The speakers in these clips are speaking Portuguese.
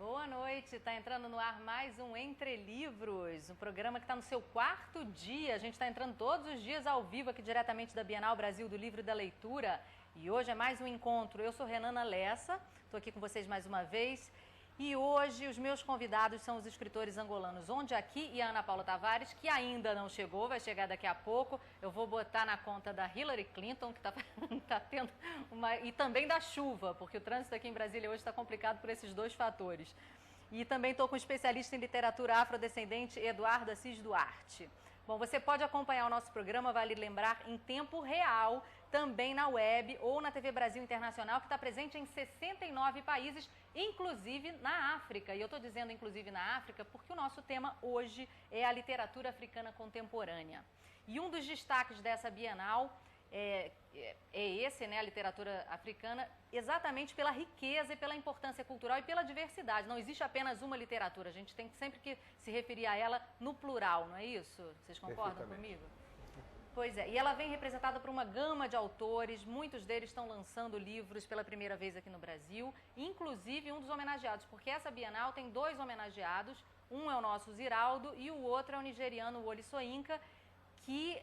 Boa noite, está entrando no ar mais um Entre Livros, um programa que está no seu quarto dia. A gente está entrando todos os dias ao vivo aqui diretamente da Bienal Brasil do Livro e da Leitura. E hoje é mais um encontro. Eu sou Renana Lessa, estou aqui com vocês mais uma vez. E hoje os meus convidados são os escritores angolanos Onde Aqui e a Ana Paula Tavares, que ainda não chegou, vai chegar daqui a pouco. Eu vou botar na conta da Hillary Clinton, que está tendo uma... E também da chuva, porque o trânsito aqui em Brasília hoje está complicado por esses dois fatores. E também estou com o especialista em literatura afrodescendente, Eduardo Assis Duarte. Bom, você pode acompanhar o nosso programa, vale lembrar, em tempo real, também na web ou na TV Brasil Internacional, que está presente em 69 países, inclusive na África. E eu estou dizendo inclusive na África porque o nosso tema hoje é a literatura africana contemporânea. E um dos destaques dessa Bienal é esse, né, a literatura africana, exatamente pela riqueza e pela importância cultural e pela diversidade. Não existe apenas uma literatura, a gente tem sempre que se referir a ela no plural, não é isso? Vocês concordam comigo? Pois é, e ela vem representada por uma gama de autores, muitos deles estão lançando livros pela primeira vez aqui no Brasil, inclusive um dos homenageados, porque essa Bienal tem dois homenageados, um é o nosso Ziraldo e o outro é o nigeriano Wole Soyinka, que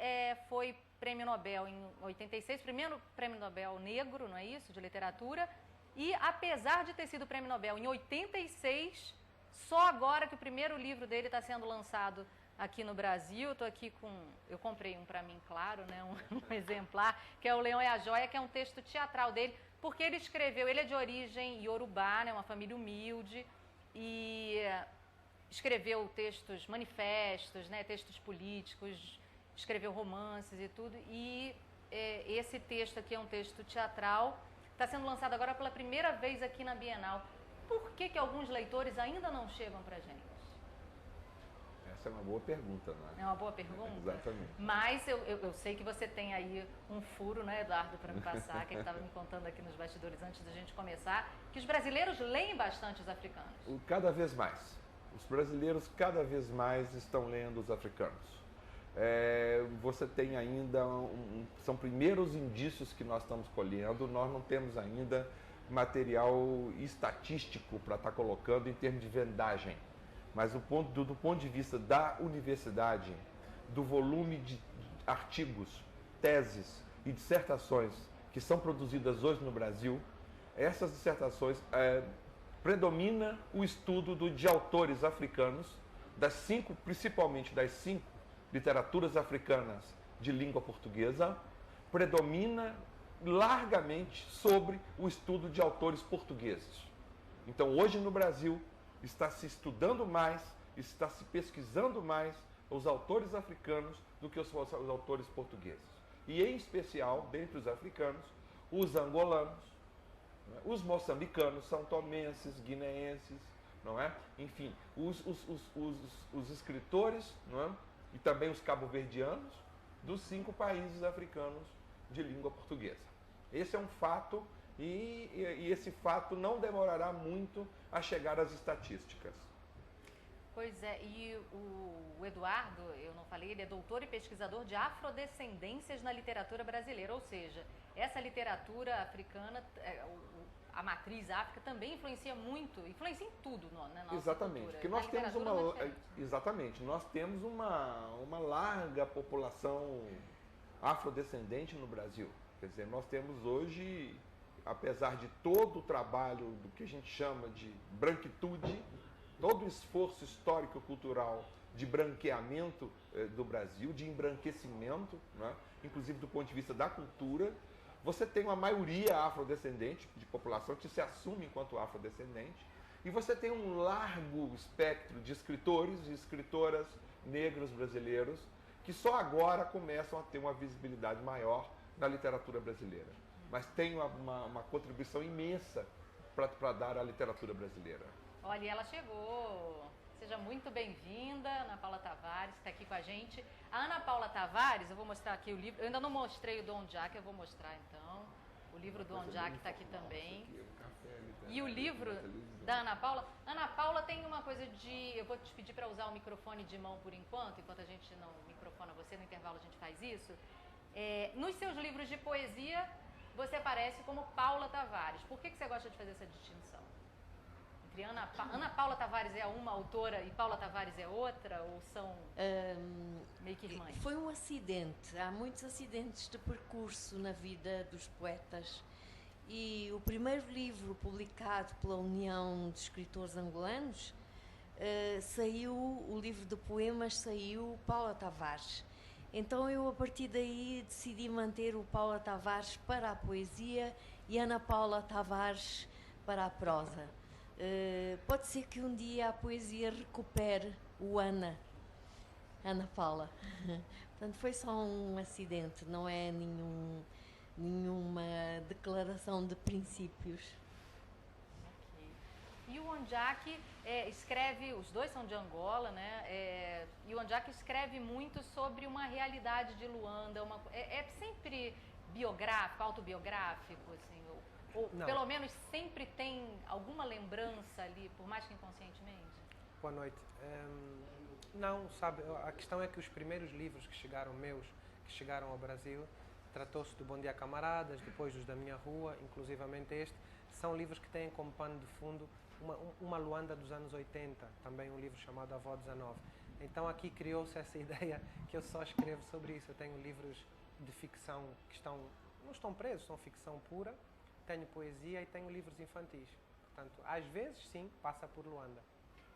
foi prêmio Nobel em 86, primeiro prêmio Nobel negro, não é isso, de literatura, e apesar de ter sido prêmio Nobel em 86, só agora que o primeiro livro dele está sendo lançado aqui no Brasil. Eu comprei um para mim, claro, né, um exemplar, que é O Leão é a Joia, que é um texto teatral dele, porque ele é de origem iorubá, né, uma família humilde, e escreveu textos, manifestos, né, textos políticos, escreveu romances e tudo, e esse texto aqui é um texto teatral, está sendo lançado agora pela primeira vez aqui na Bienal. Por que alguns leitores ainda não chegam para a gente? Essa é uma boa pergunta, não é? É uma boa pergunta? Exatamente. Mas eu sei que você tem aí um furo, né, Eduardo, para me passar, que ele estava me contando aqui nos bastidores antes da gente começar, que os brasileiros leem bastante os africanos. Cada vez mais. Os brasileiros cada vez mais estão lendo os africanos. Você tem ainda, são primeiros indícios que nós estamos colhendo, nós não temos ainda material estatístico para estar colocando em termos de vendagem, mas do ponto de vista da universidade, do volume de artigos, teses e dissertações que são produzidas hoje no Brasil, essas dissertações predomina o estudo de autores africanos, principalmente das 5 literaturas africanas de língua portuguesa, predomina largamente sobre o estudo de autores portugueses. Então, hoje no Brasil, está se estudando mais, está se pesquisando mais os autores africanos do que os autores portugueses. E, em especial, dentre os africanos, os angolanos, os moçambicanos, são-tomenses, guineenses, não é? Enfim, os escritores, não é? E também os cabo-verdianos dos 5 países africanos de língua portuguesa. Esse é um fato e esse fato não demorará muito a chegar às estatísticas. Pois é, e o Eduardo, eu não falei, ele é doutor e pesquisador de afrodescendências na literatura brasileira, ou seja, essa literatura africana, a matriz África também influencia muito, influencia em tudo, né, nossa exatamente, cultura. porque nós temos nós temos uma larga população afrodescendente no Brasil. Quer dizer, nós temos hoje, apesar de todo o trabalho do que a gente chama de branquitude, todo o esforço histórico-cultural de branqueamento do Brasil, de embranquecimento, né, inclusive do ponto de vista da cultura, você tem uma maioria afrodescendente de população que se assume enquanto afrodescendente, e você tem um largo espectro de escritores e escritoras negros brasileiros que só agora começam a ter uma visibilidade maior na literatura brasileira. Mas tem uma contribuição imensa para dar à literatura brasileira. Olha, ela chegou. Seja muito bem-vinda, Ana Paula Tavares, que está aqui com a gente. A Ana Paula Tavares, eu vou mostrar aqui o livro. Eu ainda não mostrei o do Onde Aqui, eu vou mostrar então. O livro do Onde Aqui está aqui também. E o livro da Ana Paula. Ana Paula tem uma coisa de... Eu vou te pedir para usar o microfone de mão por enquanto a gente não microfona você, no intervalo a gente faz isso. Nos seus livros de poesia, você aparece como Paula Tavares. Por que você gosta de fazer essa distinção entre entre Ana Paula Tavares é uma autora e Paula Tavares é outra? Ou são meio que irmãs? Foi um acidente. Há muitos acidentes de percurso na vida dos poetas. E o primeiro livro publicado pela União de Escritores Angolanos saiu, o livro de poemas saiu Paula Tavares. Então eu, a partir daí, decidi manter o Paula Tavares para a poesia e Ana Paula Tavares para a prosa. Pode ser que um dia a poesia recupere o Ana Paula. Portanto, foi só um acidente, não é nenhuma declaração de princípios. Okay. E o Ondjak escreve, os dois são de Angola, né? E o Ondjak escreve muito sobre uma realidade de Luanda. É sempre biográfico, autobiográfico, assim, ou pelo menos sempre tem alguma lembrança ali, por mais que inconscientemente? Boa noite. Não, sabe, a questão é que os primeiros livros que chegaram ao Brasil, tratou-se do Bom Dia Camaradas, depois dos Da Minha Rua, inclusivamente este, são livros que têm como pano de fundo uma Luanda dos anos 80, também um livro chamado Avó 19. Então aqui criou-se essa ideia que eu só escrevo sobre isso. Eu tenho livros de ficção que não estão presos, são ficção pura, tenho poesia e tenho livros infantis. Portanto, às vezes, sim, passa por Luanda.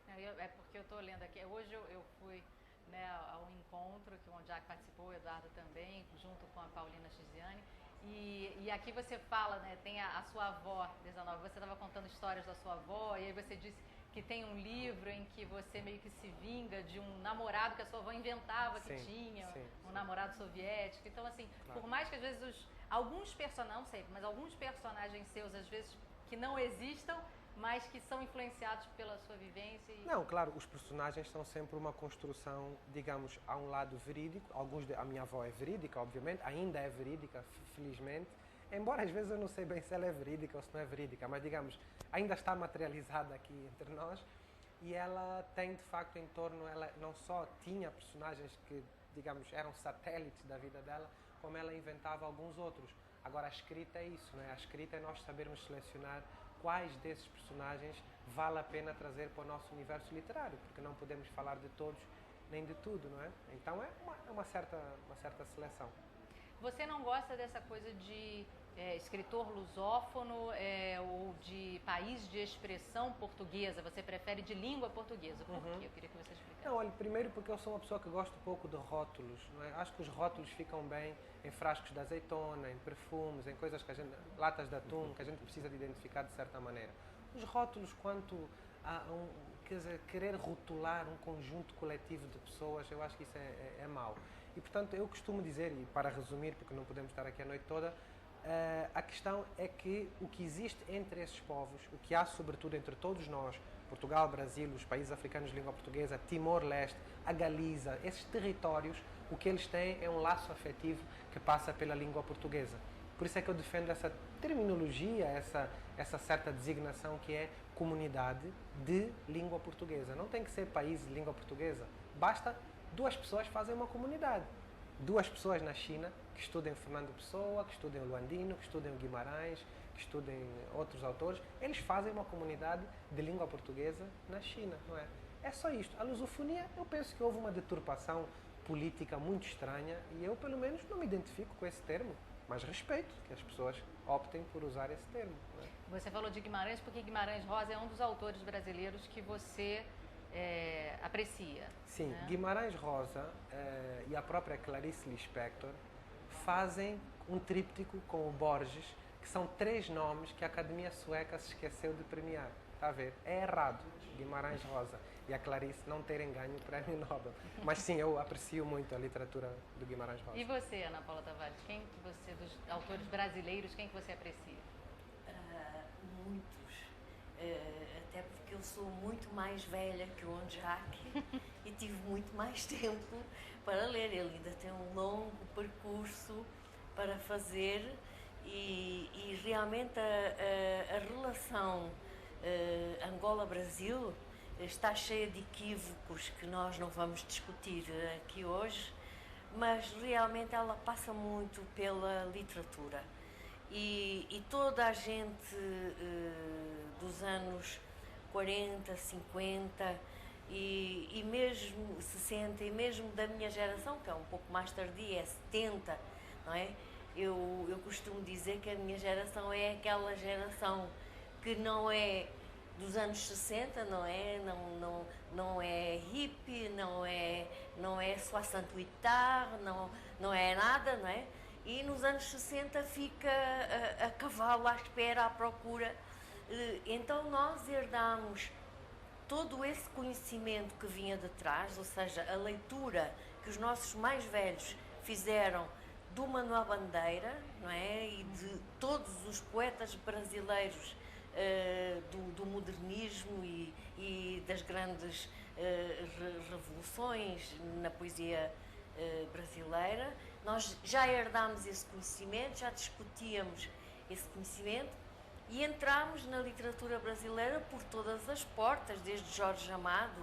É porque eu estou lendo aqui. Hoje eu fui, né, ao encontro que o Ondjak participou, o Eduardo também, junto com a Paulina Chiziane. E aqui você fala, né, tem a sua avó, 19, você estava contando histórias da sua avó, e aí você disse que tem um livro em que você meio que se vinga de um namorado que a sua avó inventava que tinha, um namorado soviético. Então, assim, claro, por mais que às vezes alguns personagens, não sempre, mas alguns personagens seus, às vezes, que não existam, mas que são influenciados pela sua vivência. Não, claro, os personagens são sempre uma construção, digamos, a um lado verídico. A minha avó é verídica, obviamente, ainda é verídica, felizmente. Embora às vezes eu não sei bem se ela é verídica ou se não é verídica, mas digamos, ainda está materializada aqui entre nós. E ela tem, de facto, em torno, ela não só tinha personagens que, digamos, eram satélites da vida dela, como ela inventava alguns outros. Agora, a escrita é isso, não é? A escrita é nós sabermos selecionar quais desses personagens vale a pena trazer para o nosso universo literário, porque não podemos falar de todos nem de tudo, não é? Então é uma certa seleção. Você não gosta dessa coisa de escritor lusófono ou de país de expressão portuguesa? Você prefere de língua portuguesa? Por quê? Eu queria que você explicasse. Não, olha, primeiro porque eu sou uma pessoa que gosta pouco de rótulos, não é? Acho que os rótulos ficam bem em frascos de azeitona, em perfumes, em coisas que a gente, latas de atum, que a gente precisa de identificar de certa maneira. Os rótulos, quanto a querer rotular um conjunto coletivo de pessoas, eu acho que isso é mau. E, portanto, eu costumo dizer, e para resumir, porque não podemos estar aqui a noite toda, a questão é que o que existe entre esses povos, o que há sobretudo entre todos nós, Portugal, Brasil, os países africanos de língua portuguesa, Timor-Leste, a Galiza, esses territórios, o que eles têm é um laço afetivo que passa pela língua portuguesa. Por isso é que eu defendo essa terminologia, essa certa designação que é comunidade de língua portuguesa. Não tem que ser país de língua portuguesa, basta 2 pessoas fazem uma comunidade. 2 pessoas na China que estudem Fernando Pessoa, que estudem Luandino, que estudem Guimarães, que estudem outros autores, eles fazem uma comunidade de língua portuguesa na China, não é? É só isto. A lusofonia, eu penso que houve uma deturpação política muito estranha e eu, pelo menos, não me identifico com esse termo, mas respeito que as pessoas optem por usar esse termo. Não é? Você falou de Guimarães porque Guimarães Rosa é um dos autores brasileiros que você aprecia. Sim, né? Guimarães Rosa e a própria Clarice Lispector fazem um tríptico com o Borges, que são 3 nomes que a Academia Sueca se esqueceu de premiar. Está a ver? É errado Guimarães Rosa e a Clarice não terem ganho o Prémio Nobel. Mas sim, eu aprecio muito a literatura do Guimarães Rosa. E você, Ana Paula Tavares, dos autores brasileiros, quem que você aprecia? Muitos. Até porque eu sou muito mais velha que o Ondjak e tive muito mais tempo para ler. Ele ainda tem um longo percurso para fazer e realmente a relação Angola-Brasil está cheia de equívocos que nós não vamos discutir aqui hoje, mas realmente ela passa muito pela literatura. E toda a gente dos anos 40, 50 e mesmo 60, e mesmo da minha geração, que é um pouco mais tardia, é 70, não é? Eu costumo dizer que a minha geração é aquela geração que não é dos anos 60, não é? Não é hippie, não é soixante-huitard, não é nada, não é? E nos anos 60 fica a cavalo à espera, à procura. Então nós herdamos todo esse conhecimento que vinha de trás, ou seja, a leitura que os nossos mais velhos fizeram do Manuel Bandeira, não é? E de todos os poetas brasileiros do modernismo e das grandes revoluções na poesia brasileira. Nós já herdámos esse conhecimento, já discutíamos esse conhecimento e entramos na literatura brasileira por todas as portas, desde Jorge Amado.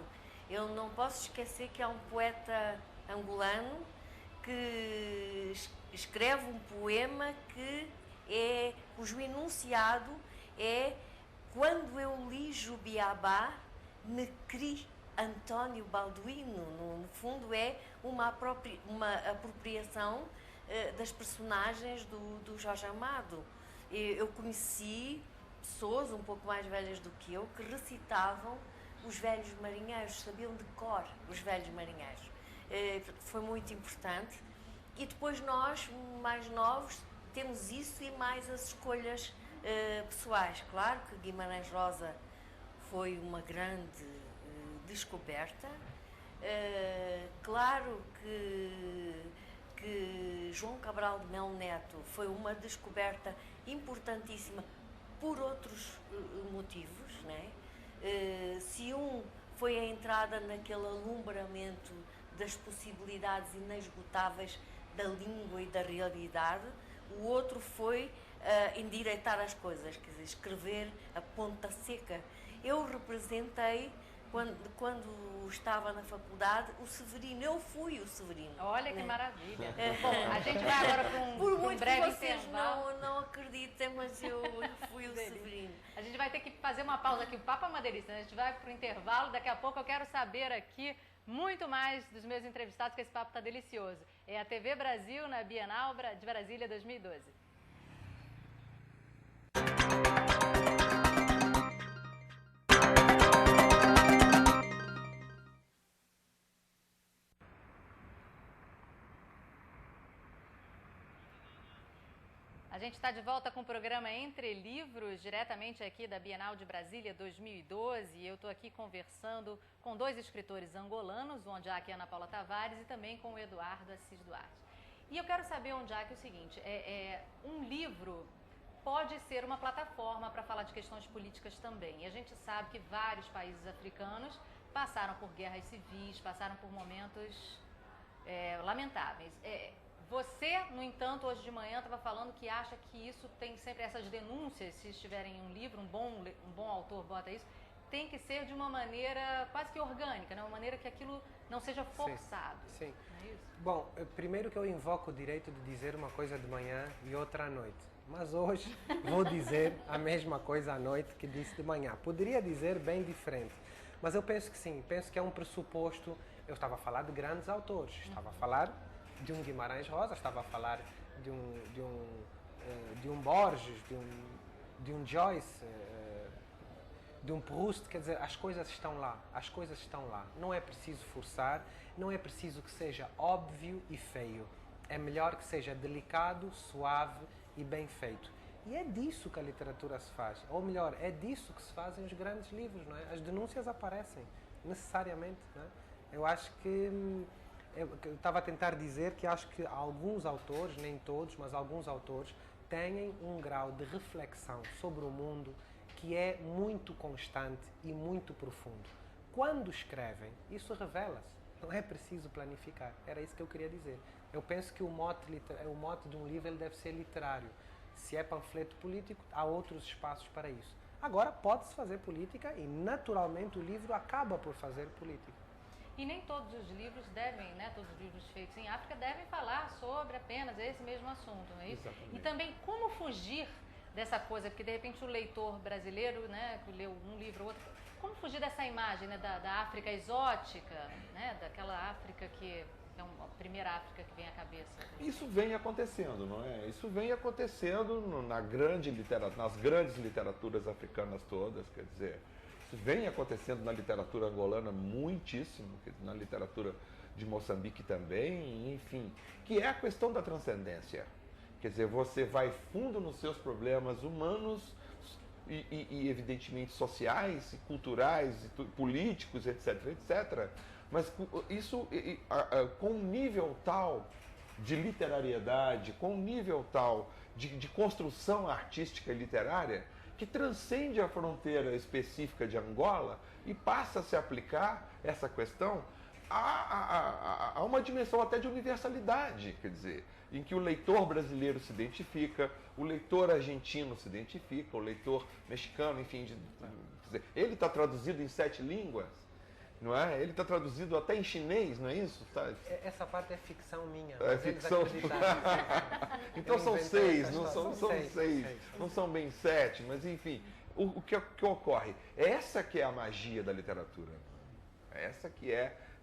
Eu não posso esquecer que há um poeta angolano que escreve um poema cujo enunciado é: quando eu li Jubiabá, me cri Antônio Balduino. No fundo é uma apropriação das personagens do Jorge Amado. Eu conheci pessoas um pouco mais velhas do que eu que recitavam os velhos marinheiros, sabiam de cor os velhos marinheiros. Foi muito importante. E depois nós, mais novos, temos isso e mais as escolhas pessoais. Claro que Guimarães Rosa foi uma grande descoberta. Claro que João Cabral de Melo Neto foi uma descoberta importantíssima por outros motivos, né? Se um foi a entrada naquele alumbramento das possibilidades inesgotáveis da língua e da realidade, o outro foi endireitar as coisas, quer dizer, escrever a ponta seca. Eu representei, quando estava na faculdade, o Severino. Eu fui o Severino. Olha, né? Que maravilha. Bom, a gente vai agora para um breve intervalo. Vocês não acreditem, mas eu fui o Severino. A gente vai ter que fazer uma pausa aqui. O papo é uma delícia, né? A gente vai para o intervalo. Daqui a pouco eu quero saber aqui muito mais dos meus entrevistados, que esse papo está delicioso. É a TV Brasil na Bienal de Brasília 2012. A gente está de volta com o programa Entre Livros, diretamente aqui da Bienal de Brasília 2012. E eu estou aqui conversando com dois escritores angolanos, o Ondiaki Ana Paula Tavares e também com o Eduardo Assis Duarte. E eu quero saber, Ondiaki, o seguinte, um livro pode ser uma plataforma para falar de questões políticas também. E a gente sabe que vários países africanos passaram por guerras civis, passaram por momentos lamentáveis. Você, no entanto, hoje de manhã estava falando que acha que isso tem sempre essas denúncias, se estiverem em um livro, um bom autor bota isso, tem que ser de uma maneira quase que orgânica, né? Uma maneira que aquilo não seja forçado. Sim. Não é isso? Bom, primeiro que eu invoco o direito de dizer uma coisa de manhã e outra à noite. Mas hoje vou dizer a mesma coisa à noite que disse de manhã. Poderia dizer bem diferente, mas eu penso que sim, penso que é um pressuposto. Eu estava a falar de grandes autores, estava a falar de um Guimarães Rosa, estava a falar de um Borges, de um Joyce, de um Proust. Quer dizer, as coisas estão lá, não é preciso forçar, não é preciso que seja óbvio e feio, é melhor que seja delicado, suave e bem feito. E é disso que a literatura se faz, ou melhor, é disso que se fazem os grandes livros, não é? As denúncias aparecem, necessariamente, não é? Eu acho que eu estava a tentar dizer que acho que alguns autores, nem todos, mas alguns autores, têm um grau de reflexão sobre o mundo que é muito constante e muito profundo. Quando escrevem, isso revela-se. Não é preciso planificar. Era isso que eu queria dizer. Eu penso que o mote de um livro ele deve ser literário. Se é panfleto político, há outros espaços para isso. Agora, pode-se fazer política e, naturalmente, o livro acaba por fazer política. E nem todos os livros devem, né, todos os livros feitos em África devem falar sobre apenas esse mesmo assunto, não é isso? Exatamente. E também como fugir dessa coisa, porque de repente o leitor brasileiro, né, que leu um livro ou outro, como fugir dessa imagem, né, da África exótica, né, daquela África que é a primeira África que vem à cabeça? Isso vem acontecendo, não é? Isso vem acontecendo nas grandes literaturas africanas todas, quer dizer, isso vem acontecendo na literatura angolana muitíssimo, na literatura de Moçambique também, enfim, que é a questão da transcendência. Quer dizer, você vai fundo nos seus problemas humanos e evidentemente sociais, e culturais, e políticos, etc, etc. Mas isso com um nível tal de literariedade, com um nível tal de construção artística e literária, que transcende a fronteira específica de Angola e passa a se aplicar essa questão a uma dimensão até de universalidade, quer dizer, em que o leitor brasileiro se identifica, o leitor argentino se identifica, o leitor mexicano, enfim, quer dizer, ele está traduzido em 7 línguas, não é? Ele está traduzido até em chinês, não é isso? Tá? Essa parte é ficção minha. É ficção. Então são 6, não são 6, não são bem 7, mas enfim, o que ocorre? Essa que é a magia da literatura.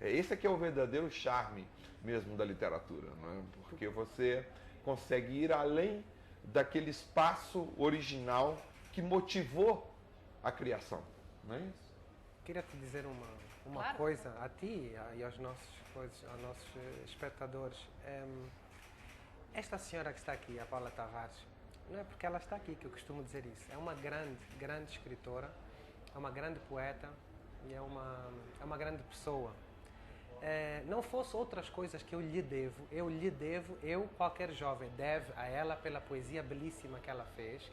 Esse que é o verdadeiro charme mesmo da literatura, não é? Porque você consegue ir além daquele espaço original que motivou a criação, não é isso? Queria te dizer uma Claro. coisa a ti e aos nossos espectadores. Esta senhora que está aqui, a Paula Tavares, não é porque ela está aqui que eu costumo dizer isso. É uma grande escritora, é uma grande poeta e é uma grande pessoa. Não fosse outras coisas que eu lhe devo, qualquer jovem, deve a ela pela poesia belíssima que ela fez.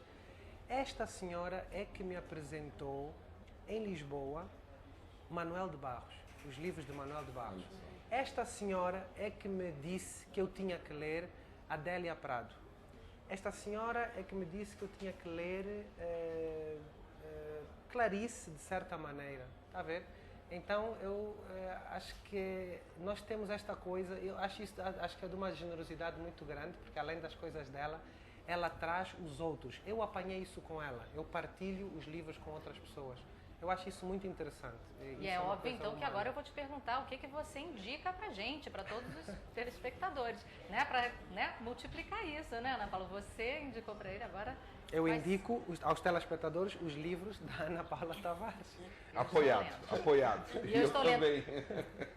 Esta senhora é que me apresentou em Lisboa Manuel de Barros, os livros de Manuel de Barros. Esta senhora é que me disse que eu tinha que ler Adélia Prado. Esta senhora é que me disse que eu tinha que ler Clarice, de certa maneira. Está a ver? Então, eu acho que nós temos esta coisa, eu acho que é de uma generosidade muito grande, porque além das coisas dela, ela traz os outros. Eu apanhei isso com ela, eu partilho os livros com outras pessoas. Eu acho isso muito interessante. E é óbvio, então, que agora eu vou te perguntar o que você indica pra gente, para todos os telespectadores, né? Para multiplicar isso, né, Ana Paula? Você indicou para ele, agora... Eu indico aos telespectadores os livros da Ana Paula Tavares. Apoiados. E eu estou também.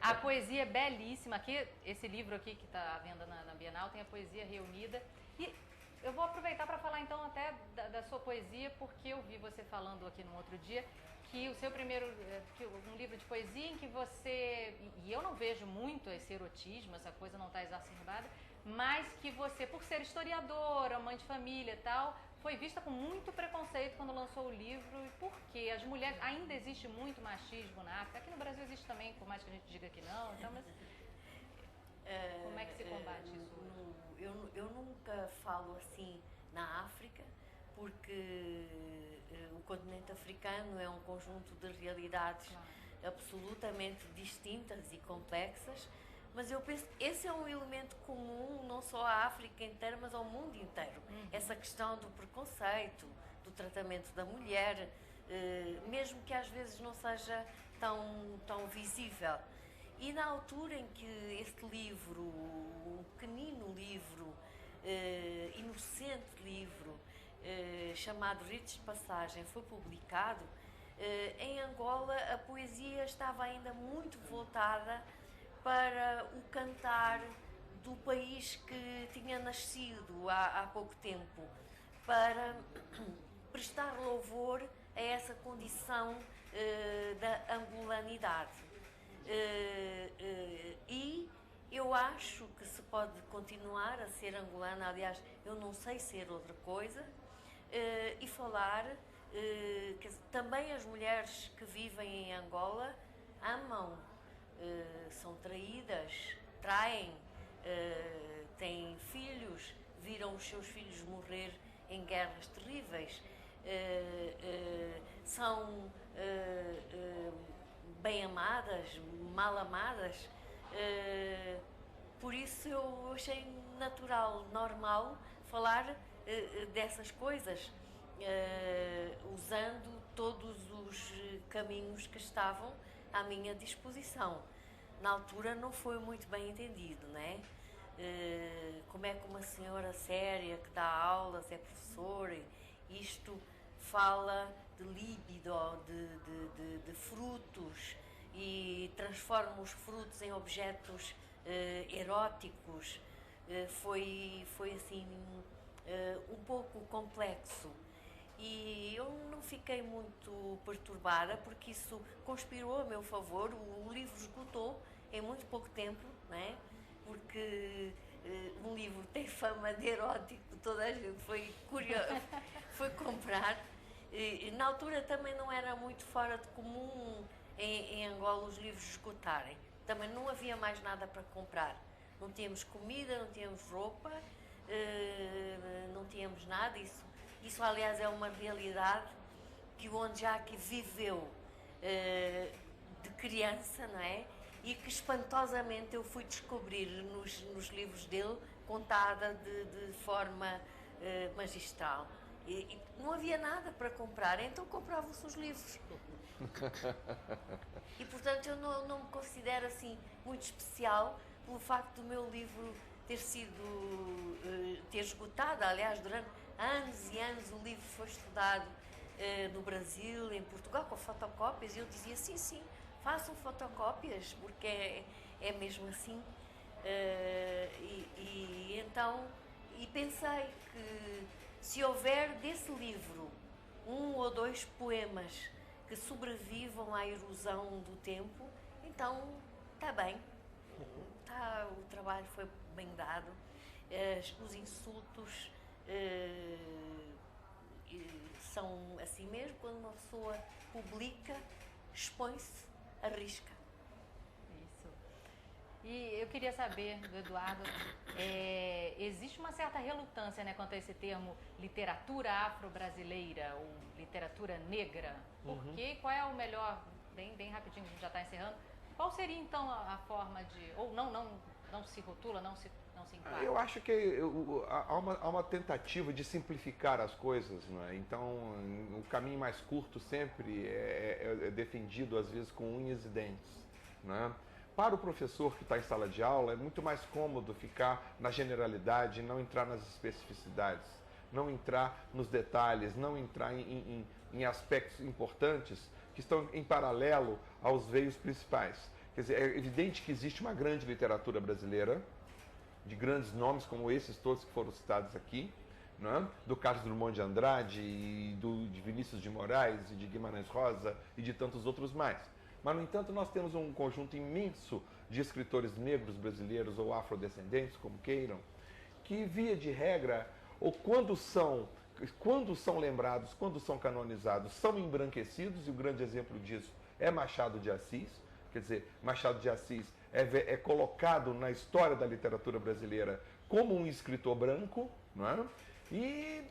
A poesia é belíssima. Aqui, esse livro aqui que está à venda na Bienal tem a poesia reunida. E eu vou aproveitar para falar então até da sua poesia, porque eu vi você falando aqui num outro dia que o seu primeiro, um livro de poesia em que você, e eu não vejo muito esse erotismo, essa coisa não está exacerbada, mas que você, por ser historiadora, mãe de família e tal, foi vista com muito preconceito quando lançou o livro. E por quê? As mulheres, ainda existe muito machismo na África. Aqui no Brasil existe também, por mais que a gente diga que não. Então, mas como é que se combate isso hoje? Eu nunca falo assim na África, porque o continente africano é um conjunto de realidades absolutamente distintas e complexas, mas eu penso que esse é um elemento comum não só à África inteira, mas ao mundo inteiro. Essa questão do preconceito, do tratamento da mulher, mesmo que às vezes não seja tão visível. E na altura em que este livro, um pequenino livro, inocente livro, chamado Ritos de Passagem, foi publicado, em Angola a poesia estava ainda muito voltada para o cantar do país que tinha nascido há pouco tempo, para prestar louvor a essa condição da angolanidade. E eu acho que se pode continuar a ser angolana, aliás, eu não sei ser outra coisa, e falar que também as mulheres que vivem em Angola amam, são traídas, traem, têm filhos, viram os seus filhos morrer em guerras terríveis, são bem amadas, mal amadas. Por isso eu achei natural, normal falar dessas coisas. usando todos os caminhos que estavam à minha disposição. Na altura não foi muito bem entendido, né? Como é que uma senhora séria que dá aulas, é professora, isto fala de líbido, de frutos e transforma os frutos em objetos eróticos. Foi assim um pouco complexo. E eu não fiquei muito perturbada porque isso conspirou a meu favor. O livro esgotou em muito pouco tempo, né? Porque um livro tem fama de erótico, toda a gente foi curiosa, foi comprar. E, na altura também não era muito fora de comum em Angola os livros esgotarem. Também não havia mais nada para comprar. Não tínhamos comida, não tínhamos roupa, não tínhamos nada. Isso, aliás, é uma realidade que o Ondjaki viveu de criança, não é? E que espantosamente eu fui descobrir nos livros dele, contada de forma magistral. E não havia nada para comprar, então compravam-se os livros. E, portanto, eu não me considero assim muito especial pelo facto do meu livro ter esgotado. Aliás, durante anos e anos o livro foi estudado no Brasil, em Portugal, com fotocópias, e eu dizia sim, façam fotocópias, porque é mesmo assim. Então pensei que se houver desse livro 1 ou 2 poemas que sobrevivam à erosão do tempo, então está bem. O trabalho foi bem dado. Os insultos são assim mesmo. Quando uma pessoa publica, expõe-se, arrisca. Isso. E eu queria saber do Eduardo, existe uma certa relutância, né, quanto a esse termo literatura afro-brasileira ou literatura negra? Por quê? Qual é o melhor, bem rapidinho, a gente já está encerrando, qual seria então a forma de, ou não se rotula, não se enquadra? Eu acho que há uma tentativa de simplificar as coisas, não é? Então, o caminho mais curto sempre é defendido, às vezes, com unhas e dentes, não é? Para o professor que está em sala de aula, é muito mais cômodo ficar na generalidade, não entrar nas especificidades, não entrar nos detalhes, não entrar em aspectos importantes que estão em paralelo aos veios principais. Quer dizer, é evidente que existe uma grande literatura brasileira, de grandes nomes como esses todos que foram citados aqui, não é? Do Carlos Drummond de Andrade, de Vinícius de Moraes, e de Guimarães Rosa e de tantos outros mais. Mas, no entanto, nós temos um conjunto imenso de escritores negros brasileiros ou afrodescendentes, como queiram, que, via de regra, ou quando são lembrados, quando são canonizados, são embranquecidos, e o grande exemplo disso é Machado de Assis. Quer dizer, Machado de Assis é colocado na história da literatura brasileira como um escritor branco, não é? E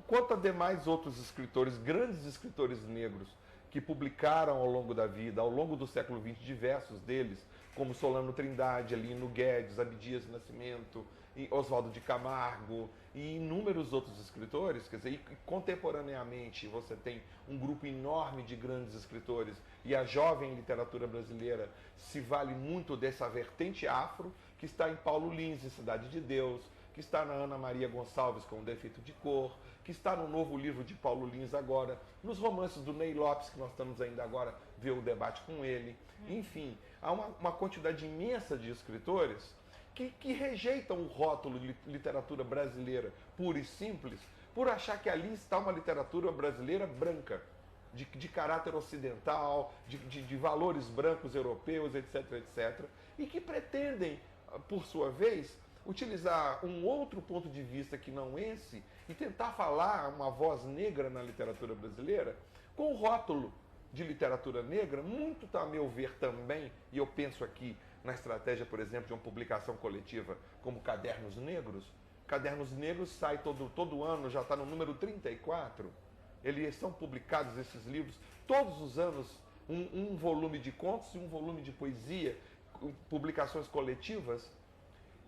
quanto a demais outros escritores, grandes escritores negros, que publicaram ao longo da vida, ao longo do século XX, diversos deles, como Solano Trindade, Lino Guedes, Abdias Nascimento, Oswaldo de Camargo e inúmeros outros escritores. Quer dizer, e contemporaneamente você tem um grupo enorme de grandes escritores, e a jovem literatura brasileira se vale muito dessa vertente afro, que está em Paulo Lins, em Cidade de Deus, que está na Ana Maria Gonçalves com O Defeito de Cor, que está no novo livro de Paulo Lins agora, nos romances do Ney Lopes, que nós estamos ainda agora ver o debate com ele. Enfim, há uma quantidade imensa de escritores que rejeitam o rótulo de literatura brasileira pura e simples, por achar que ali está uma literatura brasileira branca, de caráter ocidental, de valores brancos europeus, etc., etc., e que pretendem, por sua vez, utilizar um outro ponto de vista que não esse e tentar falar uma voz negra na literatura brasileira com o rótulo de literatura negra, muito, a meu ver, também, e eu penso aqui na estratégia, por exemplo, de uma publicação coletiva como Cadernos Negros. Cadernos Negros sai todo ano, já está no número 34. Eles são publicados, esses livros, todos os anos, um volume de contos e um volume de poesia, publicações coletivas,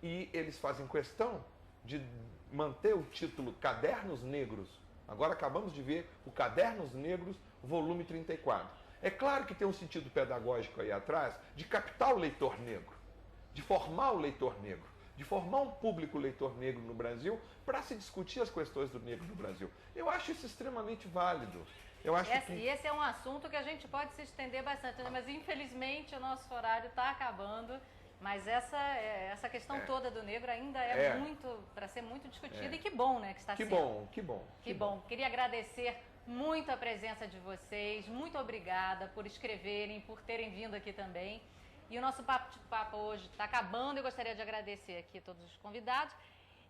e eles fazem questão de manter o título Cadernos Negros, Agora acabamos de ver o Cadernos Negros, volume 34. É claro que tem um sentido pedagógico aí atrás de captar o leitor negro, de formar o leitor negro, de formar um público leitor negro no Brasil para se discutir as questões do negro no Brasil. Eu acho isso extremamente válido. Eu acho E esse é um assunto que a gente pode se estender bastante, né? Mas infelizmente o nosso horário está acabando. Mas essa questão toda do negro ainda é muito para ser muito discutida e que bom, né, que está sendo. Que bom. Queria agradecer muito a presença de vocês, muito obrigada por escreverem, por terem vindo aqui também. E o nosso papo hoje está acabando. Eu gostaria de agradecer aqui a todos os convidados.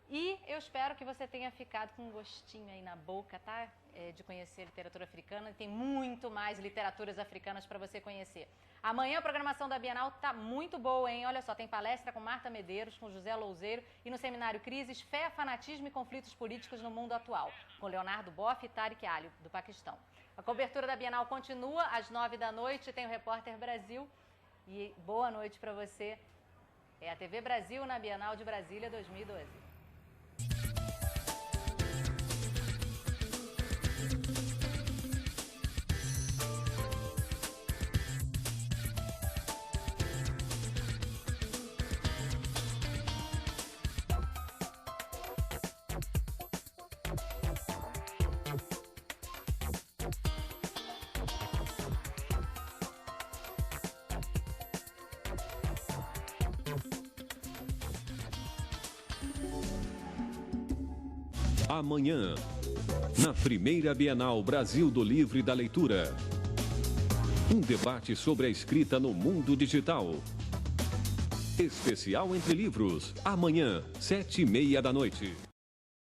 E eu espero que você tenha ficado com um gostinho aí na boca, tá? De conhecer literatura africana. Tem muito mais literaturas africanas para você conhecer. Amanhã a programação da Bienal tá muito boa, hein? Olha só, tem palestra com Marta Medeiros, com José Louzeiro e no seminário Crises, Fé, Fanatismo e Conflitos Políticos no Mundo Atual, com Leonardo Boff e Tariq Ali, do Paquistão. A cobertura da Bienal continua às 9 da noite, tem o Repórter Brasil. E boa noite para você. É a TV Brasil na Bienal de Brasília 2012. Amanhã, na primeira Bienal Brasil do Livro e da Leitura. Um debate sobre a escrita no mundo digital. Especial Entre Livros, amanhã, 7h30 da noite.